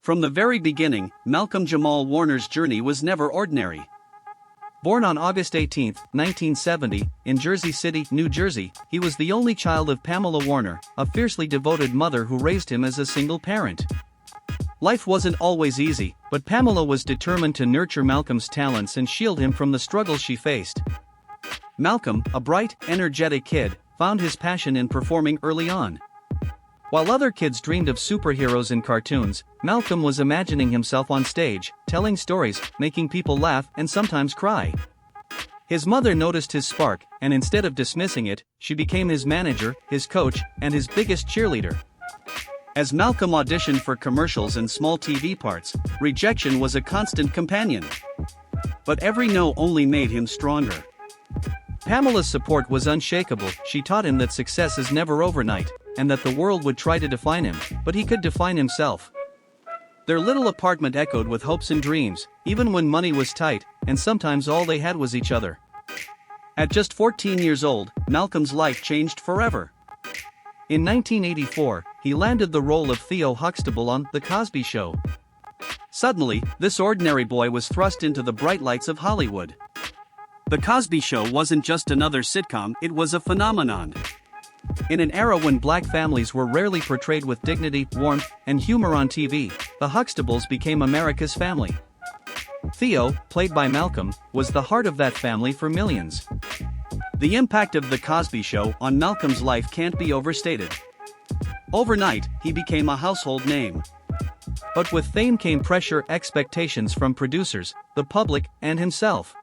From the very beginning, Malcolm-Jamal Warner's journey was never ordinary. Born on August 18, 1970, in Jersey City, New Jersey, he was the only child of Pamela Warner, a fiercely devoted mother who raised him as a single parent. Life wasn't always easy, but Pamela was determined to nurture Malcolm's talents and shield him from the struggles she faced. Malcolm, a bright, energetic kid, found his passion in performing early on. While other kids dreamed of superheroes in cartoons, Malcolm was imagining himself on stage, telling stories, making people laugh and sometimes cry. His mother noticed his spark, and instead of dismissing it, she became his manager, his coach, and his biggest cheerleader. As Malcolm auditioned for commercials and small TV parts, rejection was a constant companion. But every no only made him stronger. Pamela's support was unshakable. She taught him that success is never overnight, and that the world would try to define him, but he could define himself. Their little apartment echoed with hopes and dreams, even when money was tight, and sometimes all they had was each other. At just 14 years old, Malcolm's life changed forever. In 1984, he landed the role of Theo Huxtable on The Cosby Show. Suddenly, this ordinary boy was thrust into the bright lights of Hollywood. The Cosby Show wasn't just another sitcom, it was a phenomenon. In an era when black families were rarely portrayed with dignity, warmth, and humor on TV, the Huxtables became America's family. Theo, played by Malcolm, was the heart of that family for millions. The impact of The Cosby Show on Malcolm's life can't be overstated. Overnight, he became a household name. But with fame came pressure, expectations from producers, the public, and himself.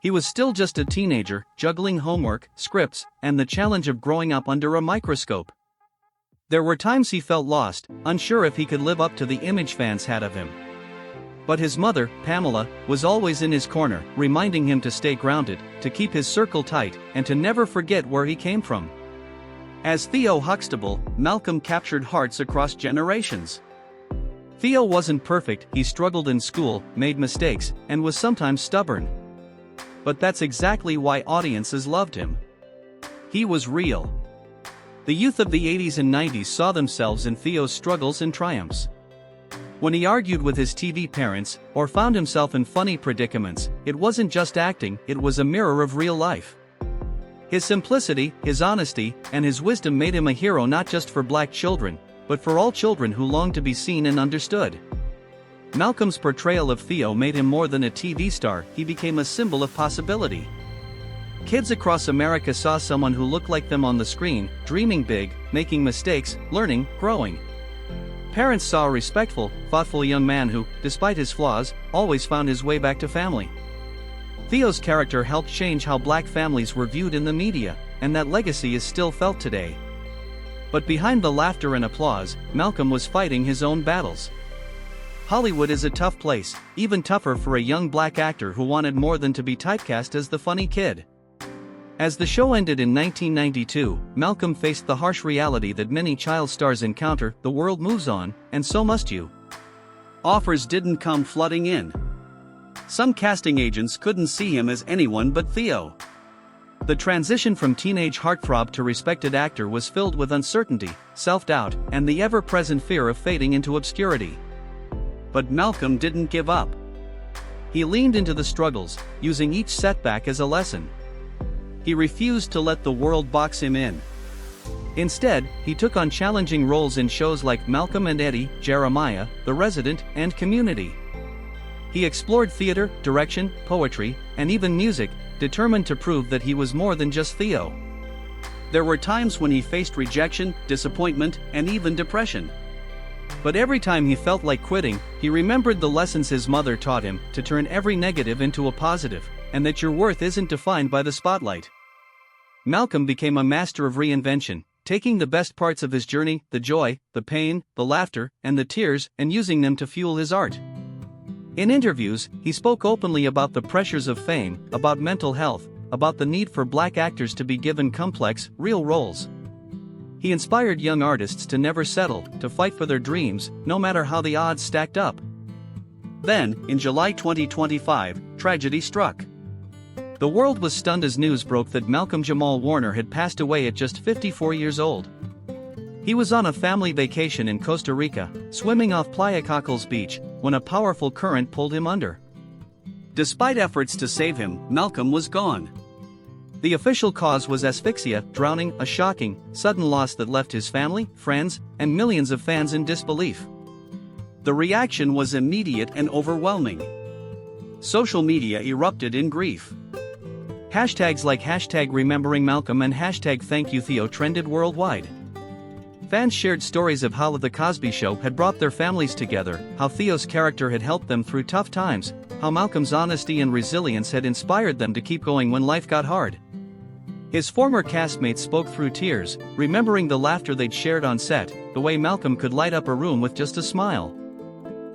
He was still just a teenager, juggling homework, scripts, and the challenge of growing up under a microscope. There were times he felt lost, unsure if he could live up to the image fans had of him. But his mother, Pamela, was always in his corner, reminding him to stay grounded, to keep his circle tight, and to never forget where he came from. As Theo Huxtable, Malcolm captured hearts across generations. Theo wasn't perfect, he struggled in school, made mistakes, and was sometimes stubborn. But that's exactly why audiences loved him. He was real. The youth of the 80s and 90s saw themselves in Theo's struggles and triumphs. When he argued with his TV parents, or found himself in funny predicaments, it wasn't just acting, it was a mirror of real life. His simplicity, his honesty, and his wisdom made him a hero not just for black children, but for all children who longed to be seen and understood. Malcolm's portrayal of Theo made him more than a TV star, he became a symbol of possibility. Kids across America saw someone who looked like them on the screen, dreaming big, making mistakes, learning, growing. Parents saw a respectful, thoughtful young man who, despite his flaws, always found his way back to family. Theo's character helped change how black families were viewed in the media, and that legacy is still felt today. But behind the laughter and applause, Malcolm was fighting his own battles. Hollywood is a tough place, even tougher for a young black actor who wanted more than to be typecast as the funny kid. As the show ended in 1992, Malcolm faced the harsh reality that many child stars encounter: the world moves on, and so must you. Offers didn't come flooding in. Some casting agents couldn't see him as anyone but Theo. The transition from teenage heartthrob to respected actor was filled with uncertainty, self-doubt, and the ever-present fear of fading into obscurity. But Malcolm didn't give up. He leaned into the struggles, using each setback as a lesson. He refused to let the world box him in. Instead, he took on challenging roles in shows like Malcolm and Eddie, Jeremiah, The Resident, and Community. He explored theater, direction, poetry, and even music, determined to prove that he was more than just Theo. There were times when he faced rejection, disappointment, and even depression. But every time he felt like quitting, he remembered the lessons his mother taught him: to turn every negative into a positive, and that your worth isn't defined by the spotlight. Malcolm became a master of reinvention, taking the best parts of his journey, the joy, the pain, the laughter, and the tears, and using them to fuel his art. In interviews, he spoke openly about the pressures of fame, about mental health, about the need for black actors to be given complex, real roles. He inspired young artists to never settle, to fight for their dreams, no matter how the odds stacked up. Then, in July 2025, tragedy struck. The world was stunned as news broke that Malcolm-Jamal Warner had passed away at just 54 years old. He was on a family vacation in Costa Rica, swimming off Playa Cockles Beach, when a powerful current pulled him under. Despite efforts to save him, Malcolm was gone. The official cause was asphyxia, drowning, a shocking, sudden loss that left his family, friends, and millions of fans in disbelief. The reaction was immediate and overwhelming. Social media erupted in grief. Hashtags like #remembering Malcolm and #thankyou trended worldwide. Fans shared stories of how The Cosby Show had brought their families together, how Theo's character had helped them through tough times, how Malcolm's honesty and resilience had inspired them to keep going when life got hard. His former castmates spoke through tears, remembering the laughter they'd shared on set, the way Malcolm could light up a room with just a smile.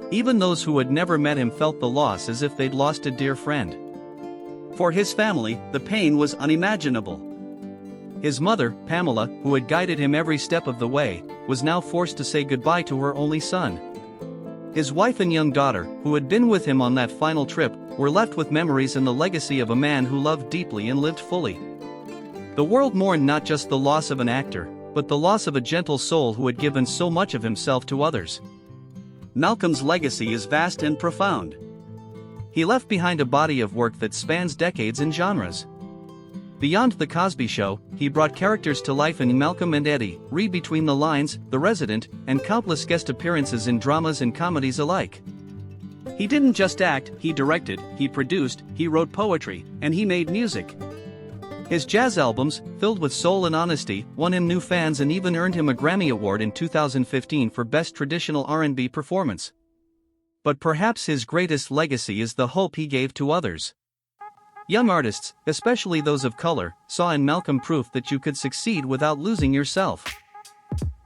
Even those who had never met him felt the loss as if they'd lost a dear friend. For his family, the pain was unimaginable. His mother, Pamela, who had guided him every step of the way, was now forced to say goodbye to her only son. His wife and young daughter, who had been with him on that final trip, were left with memories and the legacy of a man who loved deeply and lived fully. The world mourned not just the loss of an actor, but the loss of a gentle soul who had given so much of himself to others. Malcolm's legacy is vast and profound. He left behind a body of work that spans decades and genres. Beyond The Cosby Show, he brought characters to life in Malcolm and Eddie, Read Between the Lines, The Resident, and countless guest appearances in dramas and comedies alike. He didn't just act, he directed, he produced, he wrote poetry, and he made music. His jazz albums, filled with soul and honesty, won him new fans and even earned him a Grammy Award in 2015 for Best Traditional R&B Performance. But perhaps his greatest legacy is the hope he gave to others. Young artists, especially those of color, saw in Malcolm proof that you could succeed without losing yourself.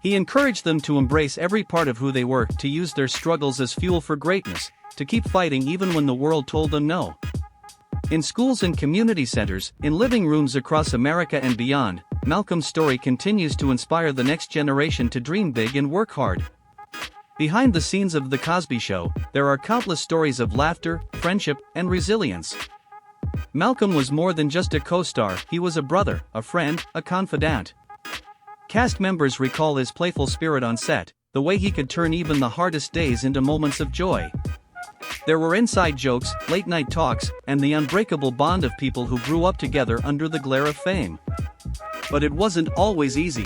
He encouraged them to embrace every part of who they were, to use their struggles as fuel for greatness, to keep fighting even when the world told them no. In schools and community centers, in living rooms across America and beyond, Malcolm's story continues to inspire the next generation to dream big and work hard. Behind the scenes of The Cosby Show, there are countless stories of laughter, friendship, and resilience. Malcolm was more than just a co-star, he was a brother, a friend, a confidant. Cast members recall his playful spirit on set, the way he could turn even the hardest days into moments of joy. There were inside jokes, late-night talks, and the unbreakable bond of people who grew up together under the glare of fame. But it wasn't always easy.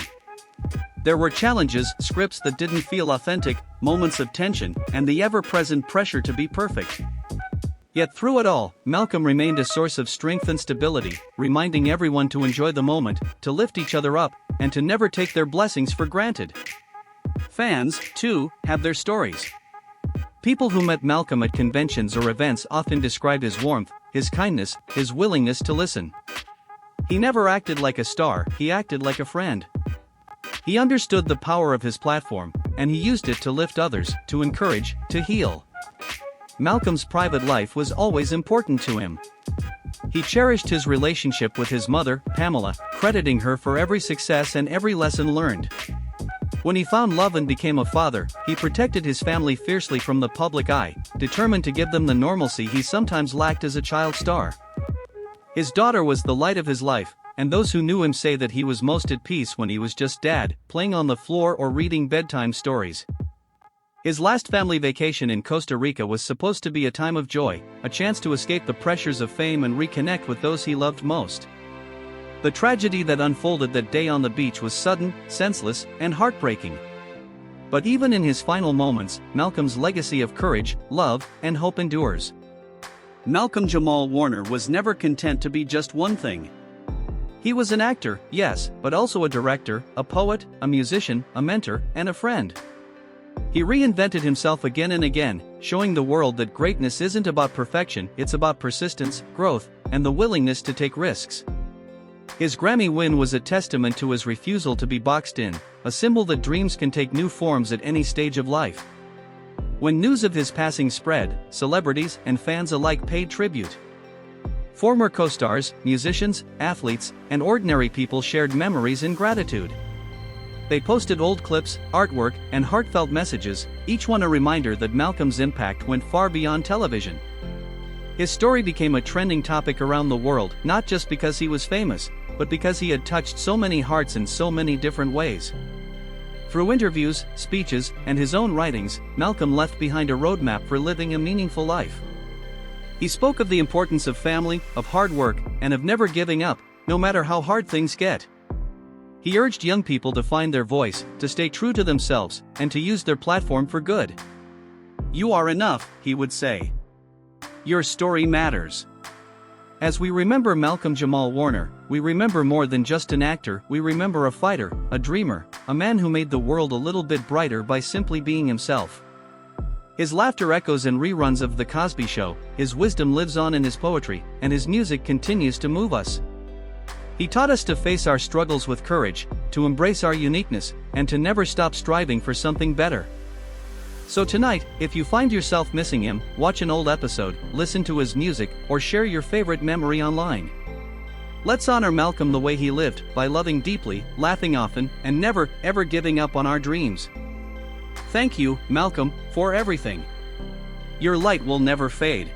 There were challenges, scripts that didn't feel authentic, moments of tension, and the ever-present pressure to be perfect. Yet through it all, Malcolm remained a source of strength and stability, reminding everyone to enjoy the moment, to lift each other up, and to never take their blessings for granted. Fans, too, have their stories. People who met Malcolm at conventions or events often described his warmth, his kindness, his willingness to listen. He never acted like a star, he acted like a friend. He understood the power of his platform, and he used it to lift others, to encourage, to heal. Malcolm's private life was always important to him. He cherished his relationship with his mother, Pamela, crediting her for every success and every lesson learned. When he found love and became a father, he protected his family fiercely from the public eye, determined to give them the normalcy he sometimes lacked as a child star. His daughter was the light of his life, and those who knew him say that he was most at peace when he was just dad, playing on the floor or reading bedtime stories. His last family vacation in Costa Rica was supposed to be a time of joy, a chance to escape the pressures of fame and reconnect with those he loved most. The tragedy that unfolded that day on the beach was sudden, senseless, and heartbreaking. But even in his final moments, Malcolm's legacy of courage, love, and hope endures. Malcolm-Jamal Warner was never content to be just one thing. He was an actor, yes, but also a director, a poet, a musician, a mentor, and a friend. He reinvented himself again and again, showing the world that greatness isn't about perfection, it's about persistence, growth, and the willingness to take risks. His Grammy win was a testament to his refusal to be boxed in, a symbol that dreams can take new forms at any stage of life. When news of his passing spread, celebrities and fans alike paid tribute. Former co-stars, musicians, athletes, and ordinary people shared memories and gratitude. They posted old clips, artwork, and heartfelt messages, each one a reminder that Malcolm's impact went far beyond television. His story became a trending topic around the world, not just because he was famous, but because he had touched so many hearts in so many different ways. Through interviews, speeches, and his own writings, Malcolm left behind a roadmap for living a meaningful life. He spoke of the importance of family, of hard work, and of never giving up, no matter how hard things get. He urged young people to find their voice, to stay true to themselves, and to use their platform for good. "You are enough," he would say. "Your story matters." As we remember Malcolm-Jamal Warner, we remember more than just an actor. We remember a fighter, a dreamer, a man who made the world a little bit brighter by simply being himself. His laughter echoes in reruns of The Cosby Show, his wisdom lives on in his poetry, and his music continues to move us. He taught us to face our struggles with courage, to embrace our uniqueness, and to never stop striving for something better. So tonight, if you find yourself missing him, watch an old episode, listen to his music, or share your favorite memory online. Let's honor Malcolm the way he lived, by loving deeply, laughing often, and never, ever giving up on our dreams. Thank you, Malcolm, for everything. Your light will never fade.